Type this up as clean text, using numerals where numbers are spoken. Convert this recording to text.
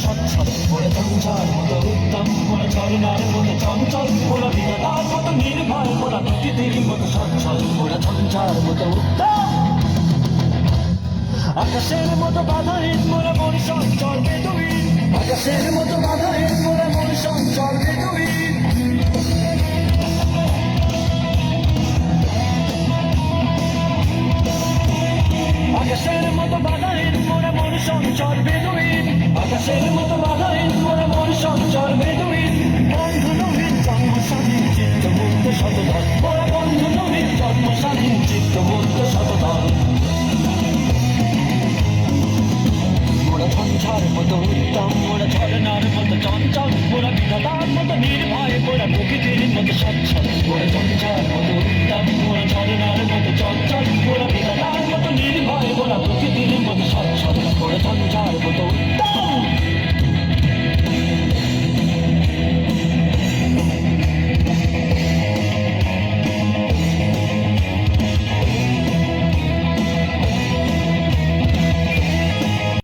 সচ্ছল, ওরা ঝঞ্ঝার মতো উত্তম, ওরা ঝরনার মতো চঞ্চল, ওরা বিধাতার মতো নির্ভয়, ওরা প্রকৃতির মতো সচ্ছল, ওরা ঝঞ্ঝার মতো উত্তম। আকাশের মতো বাধাহীন মোরা মন সঞ্চল বেদুইন, আকাশের মতো বাধাহীন মোরা মন সঞ্চল বেদুইন। আকাশের মতো বাধাহীন মোরা মন সঞ্চল বেদুইন, আকাশের মতো বাধাহীন মোরা মন সঞ্চল বেদুইন। বন্ধু নবীন জন্ম স্বাধীন চিত্ত মুক্ত শতধর, মোরা বন্ধু নবীন জন্ম স্বাধীন চিত্ত মুক্ত শতধর। ওরা ঝঞ্ঝার মতো উত্তম, ওরা ঝরনার মতো চঞ্চল,